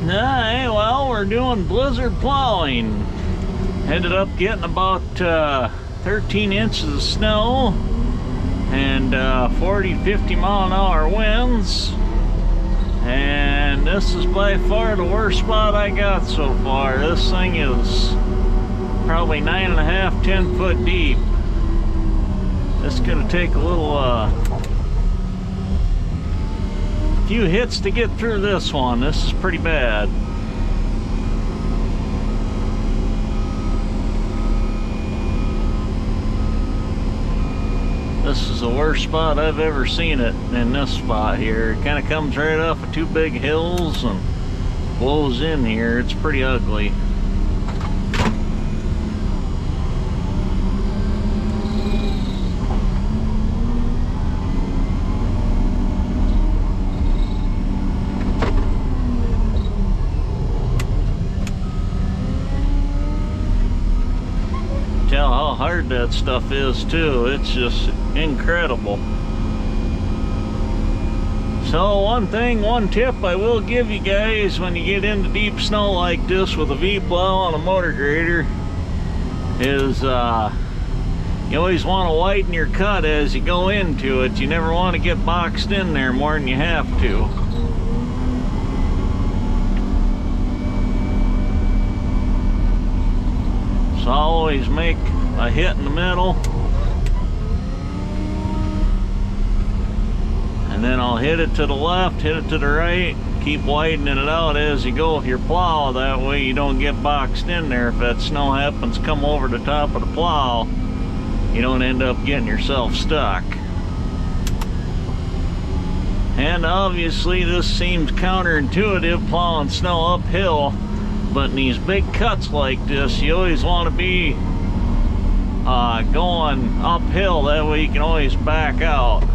Hey, well, we're doing blizzard plowing. Ended up getting about 13 inches of snow and 40-50 mile an hour winds. And this is by far the worst spot I got so far. This thing is probably 9.5, 10 foot deep. It's gonna take a little few hits to get through this one. This is pretty bad. This is the worst spot I've ever seen it in this spot here. It kind of comes right off of two big hills and blows in here. It's pretty ugly. Tell how hard that stuff is too. It's just incredible. So one tip I will give you guys when you get into deep snow like this with a V-plow and a motor grader is you always want to widen your cut as you go into it. You never want to get boxed in there more than you have to. So I'll always make a hit in the middle, and then I'll hit it to the left, hit it to the right, keep widening it out as you go with your plow. That way you don't get boxed in there. If that snow happens to come over the top of the plow, you don't end up getting yourself stuck. And obviously this seems counterintuitive, plowing snow uphill. But in these big cuts like this, you always want to be going uphill. That way you can always back out.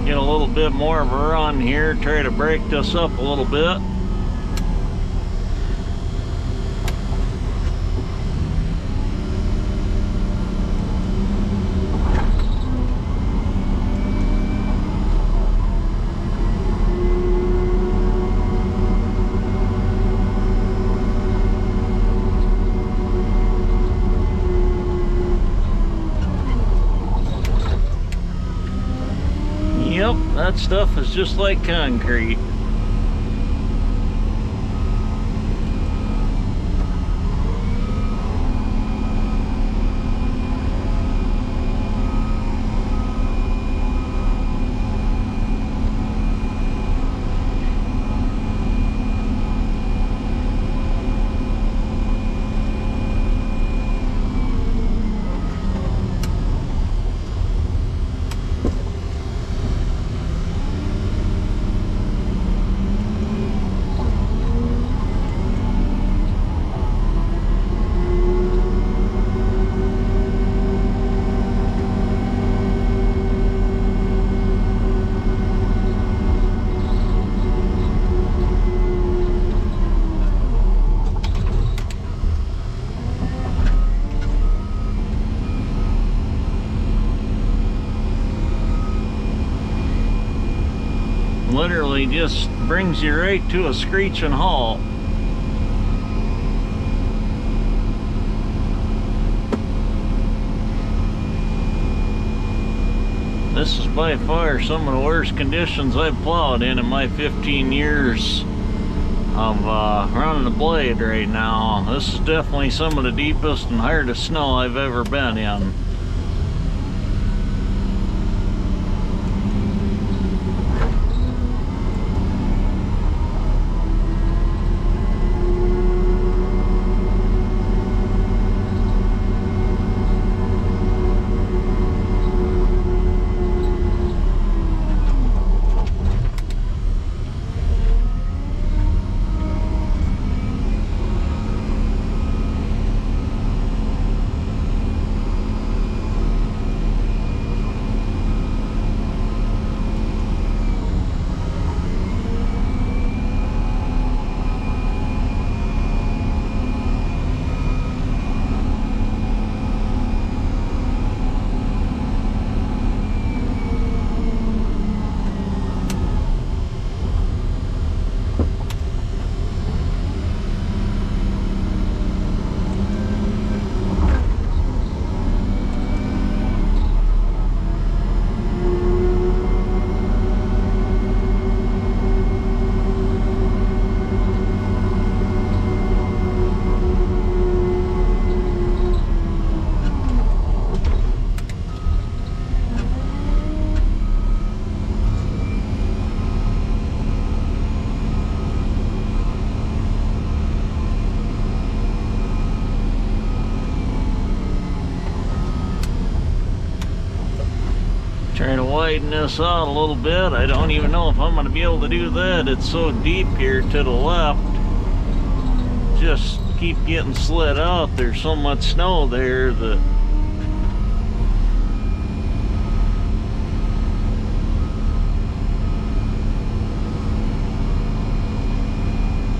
Get a little bit more of a run here, try to break this up a little bit. Yep, that stuff is just like concrete. Literally just brings you right to a screeching halt. This is by far some of the worst conditions I've plowed in my 15 years of running the blade right now. This is definitely some of the deepest and hardest snow I've ever been in. widen this out a little bit. I don't even know if I'm going to be able to do that. It's so deep here to the left. Just keep getting slid out. There's so much snow there that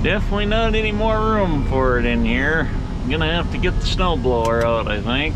definitely not any more room for it in here. I'm gonna have to get the snowblower out, I think.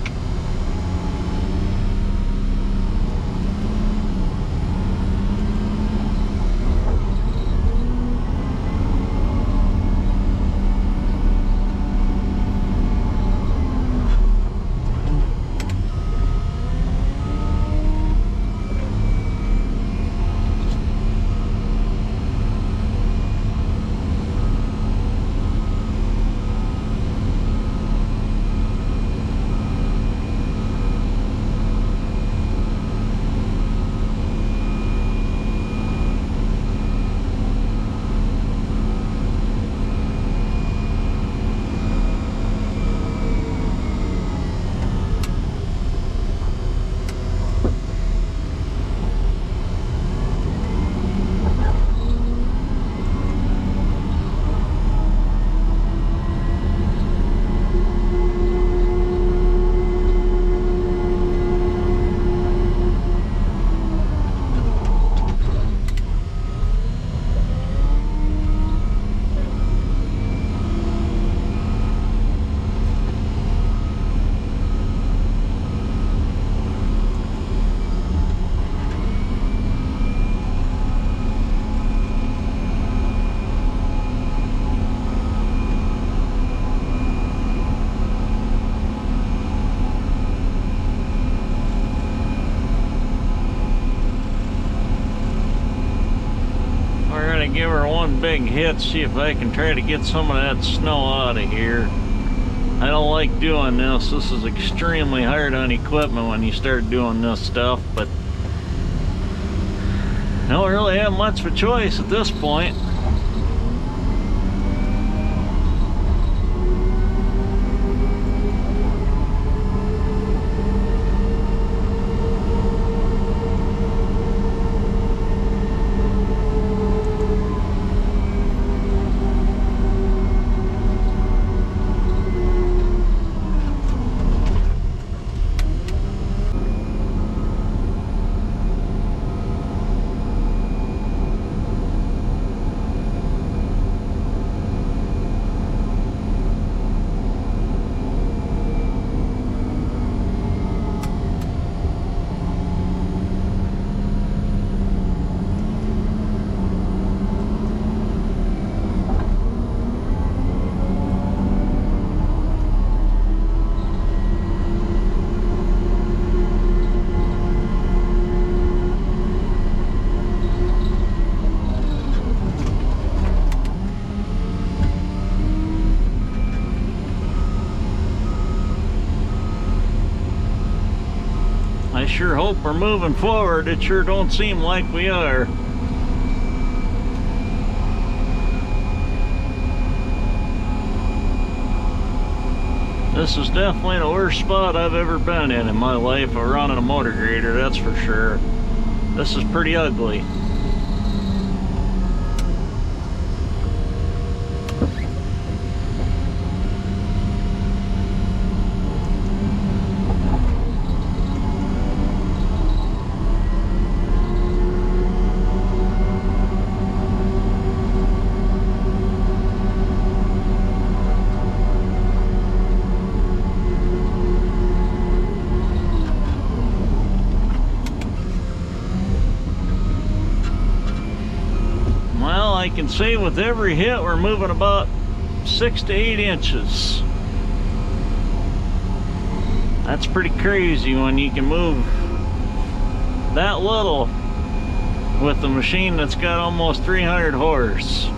Give her one big hit, see if I can try to get some of that snow out of here. I don't like doing this. This is extremely hard on equipment when you start doing this stuff, but I don't really have much of a choice at this point. I sure hope we're moving forward. It sure don't seem like we are. This is definitely the worst spot I've ever been in my life of running a motor grader, that's for sure. This is pretty ugly. I can say with every hit we're moving about 6 to 8 inches. That's pretty crazy when you can move that little with a machine that's got almost 300 horse.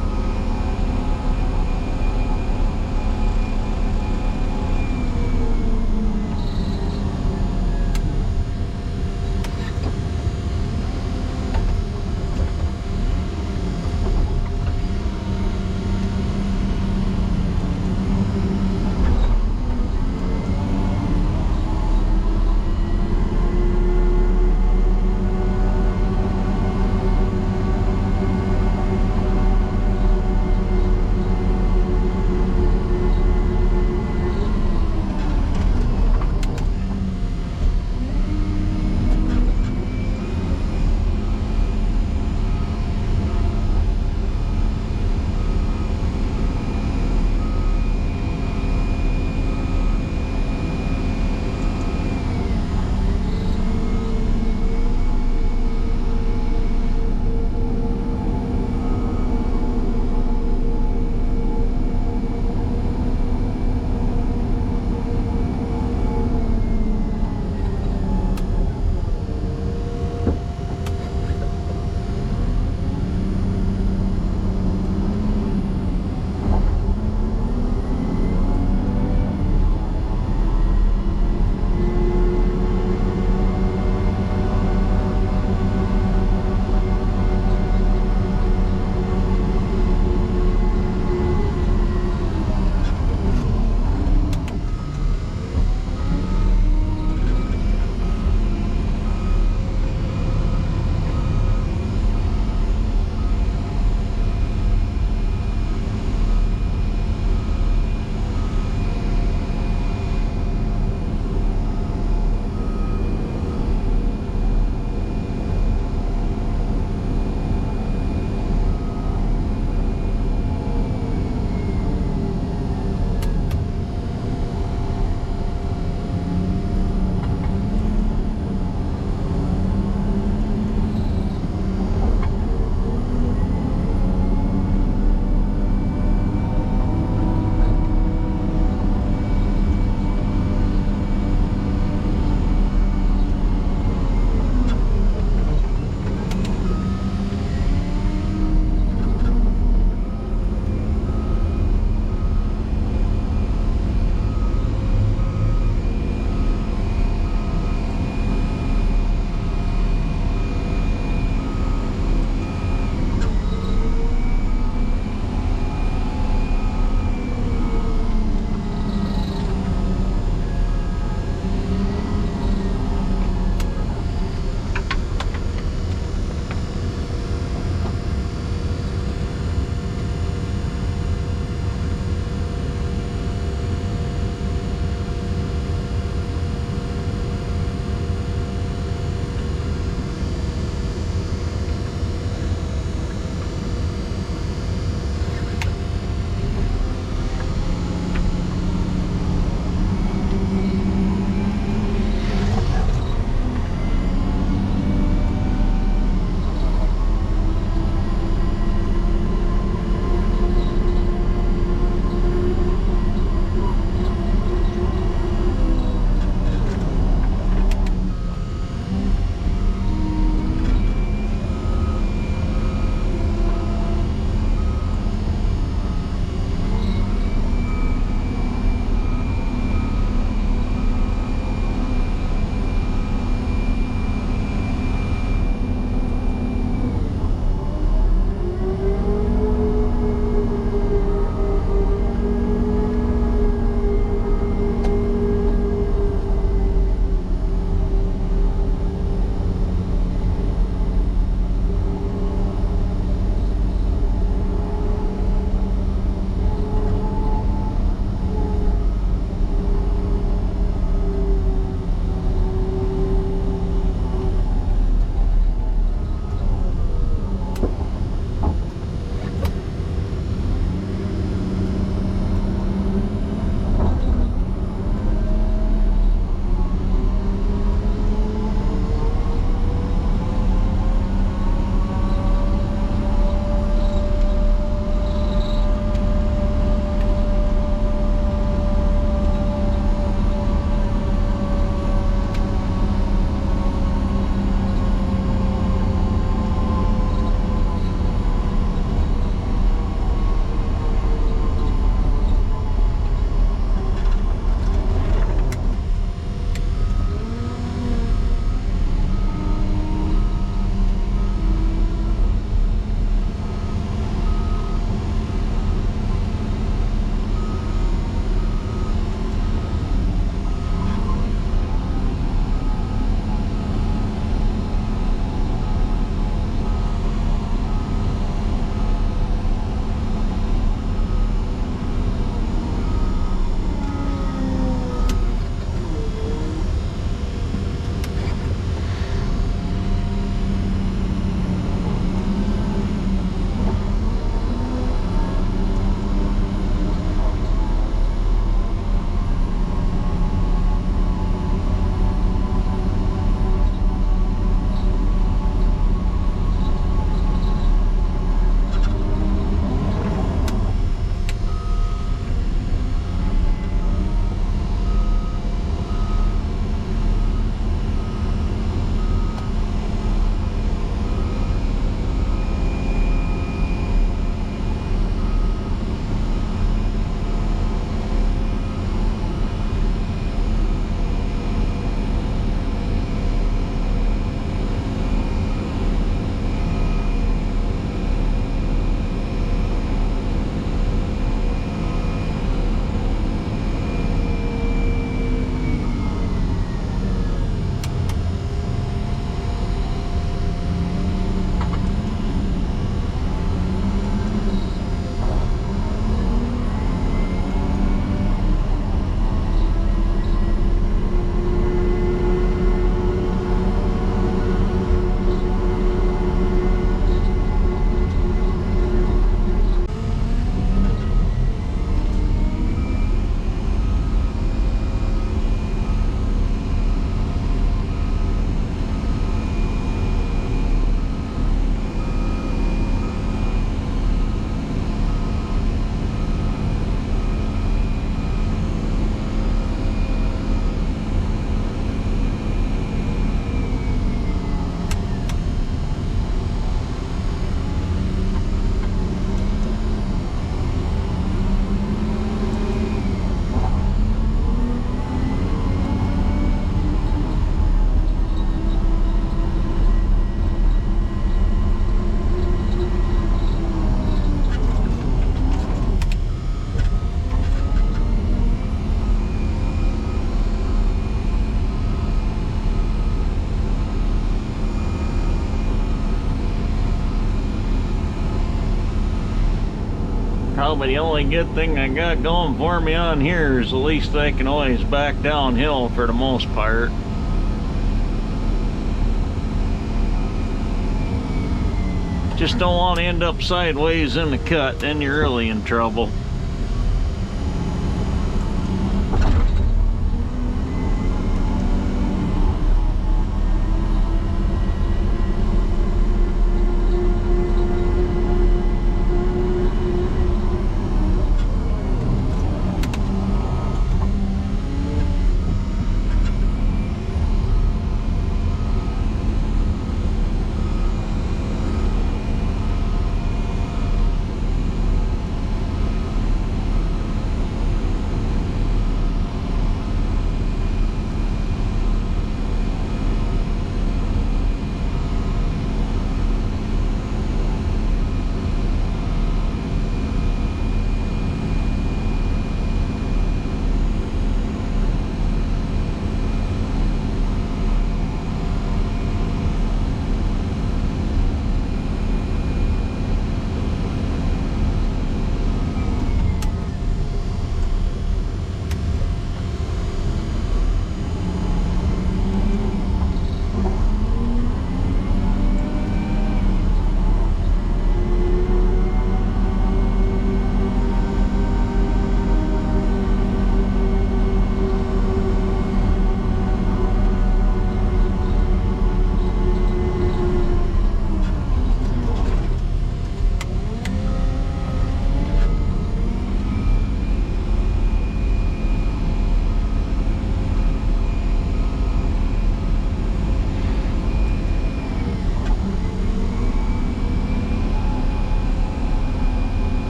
but the only good thing I got going for me on here is at least I can always back downhill for the most part. Just don't want to end up sideways in the cut, then you're really in trouble.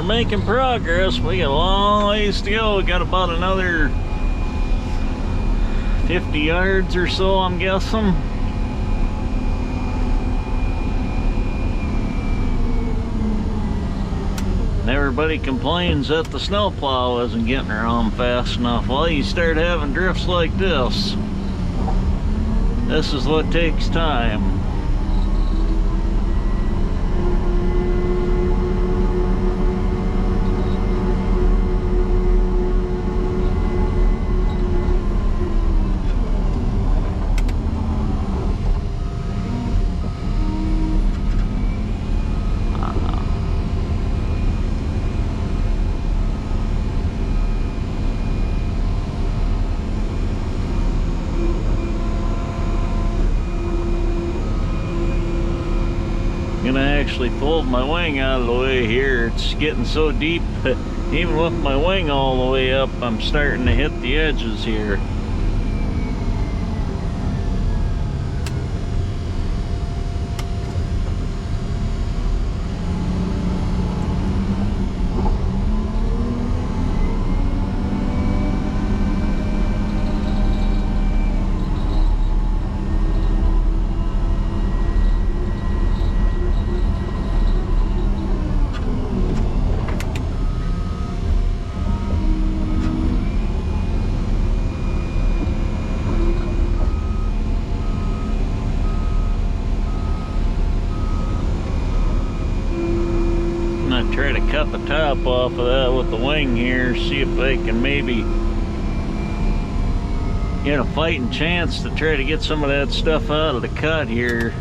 Making progress. We got a long ways to go. We got about another 50 yards or so, I'm guessing. And everybody complains that the snowplow isn't getting around fast enough. Well, you start having drifts like this. This is what takes time. Actually pulled my wing out of the way here. It's getting so deep, even with my wing all the way up, I'm starting to hit the edges here. cut the top off of that with the wing here, see if I can maybe get a fighting chance to try to get some of that stuff out of the cut here.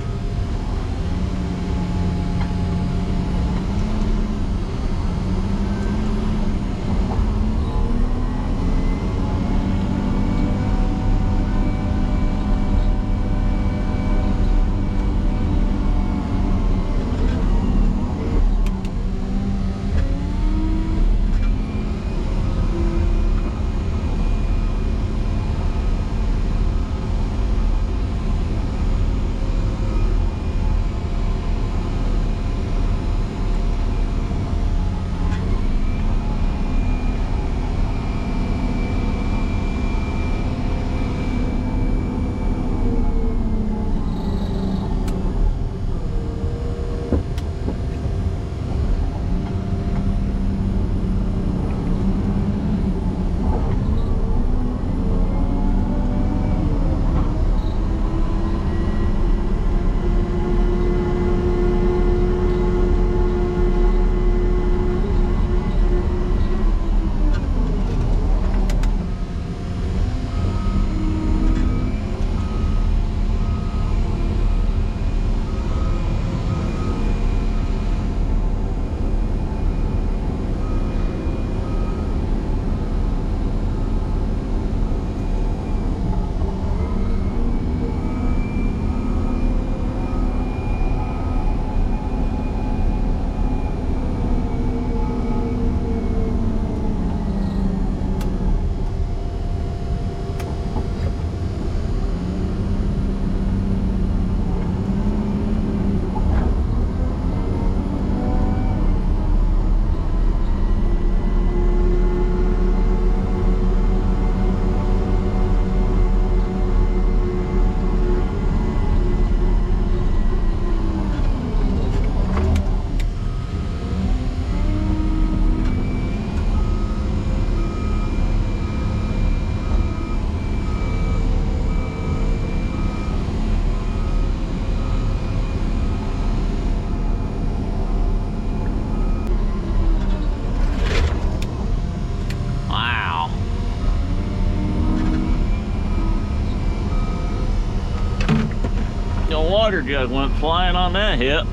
Water jug went flying on that hit.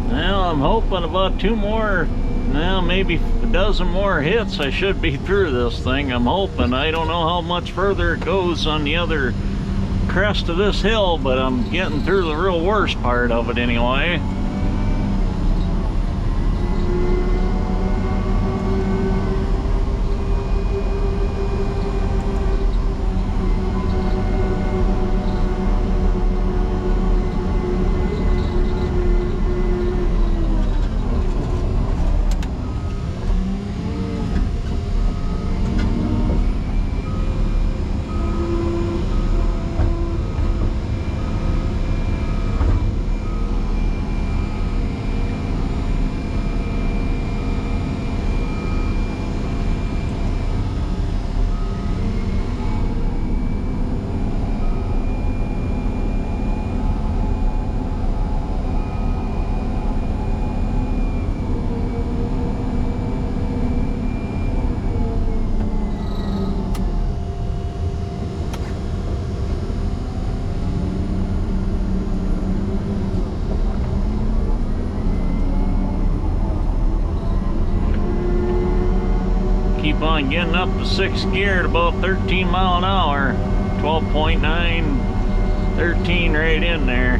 Well, I'm hoping about two more, well, maybe a dozen more hits. I should be through this thing. I'm hoping. I don't know how much further it goes on the other crest of this hill, but I'm getting through the real worst part of it anyway. Keep on getting up to 6th gear at about 13 mile an hour. 12.9, 13 right in there.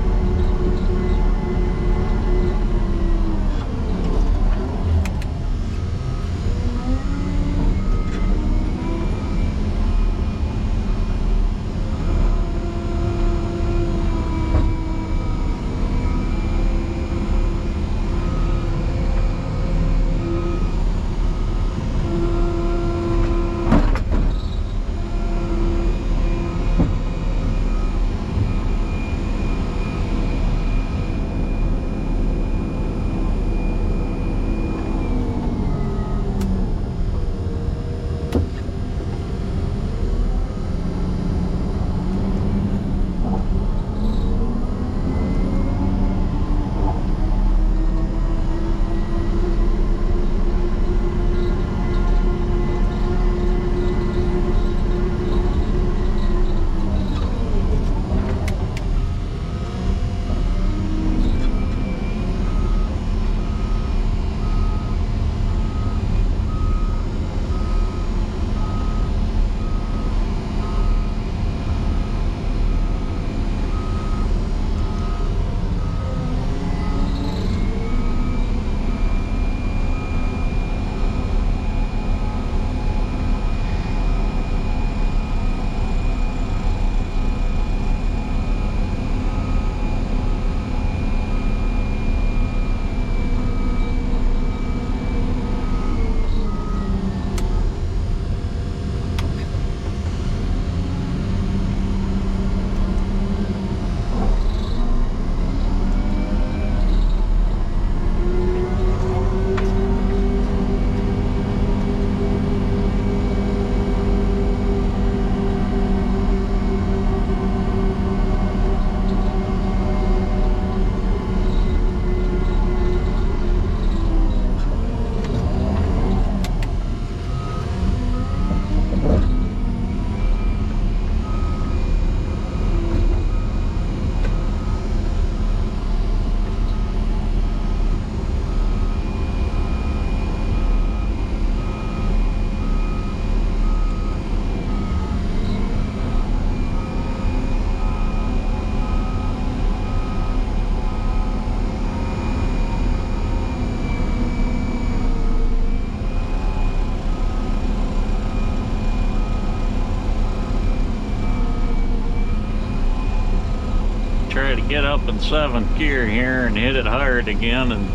try to get up in 7th gear here and hit it hard again and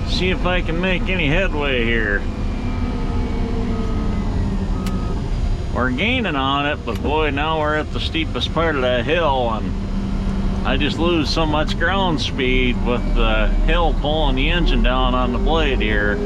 see if I can make any headway here. We're gaining on it, but boy, now we're at the steepest part of that hill and I just lose so much ground speed with the hill pulling the engine down on the blade here.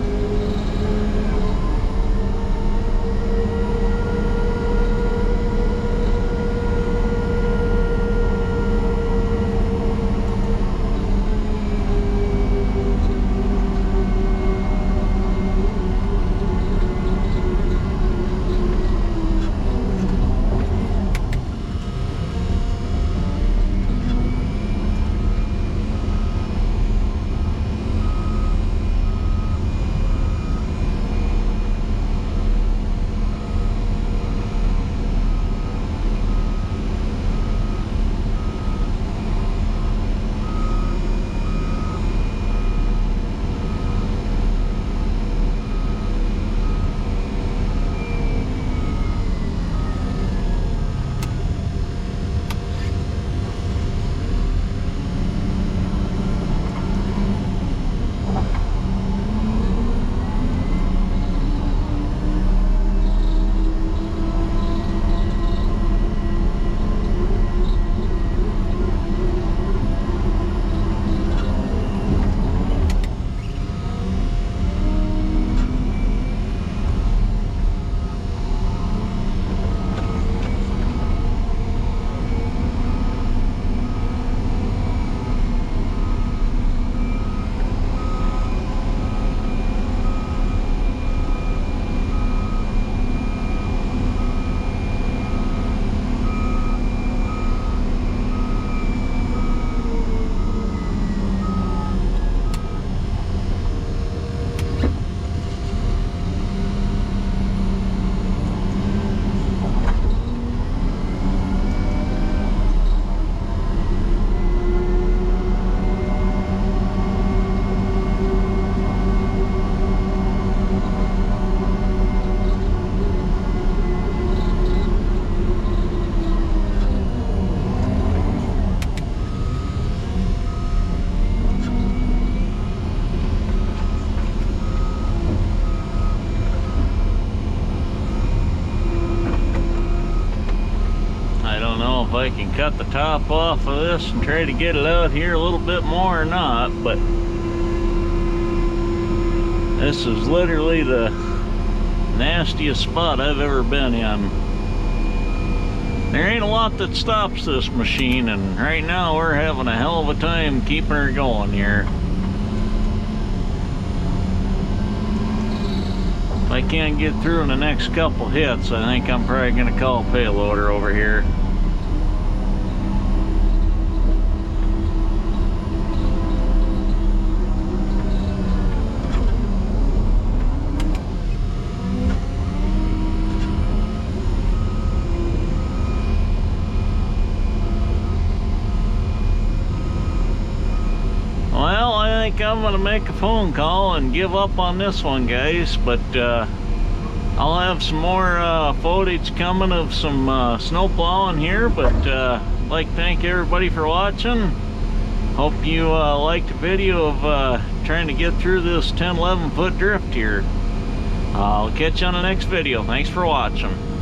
If I can cut the top off of this and try to get it out here a little bit more or not, but this is literally the nastiest spot I've ever been in. There ain't a lot that stops this machine, and right now we're having a hell of a time keeping her going here. If I can't get through in the next couple hits, I think I'm probably going to call a payloader over here. Well, I think I'm gonna make a phone call and give up on this one, guys, but I'll have some more footage coming of some snow plowing here, but I'd like to thank everybody for watching. Hope you liked the video of trying to get through this 10-11 foot drift here. I'll catch you on the next video. Thanks for watching.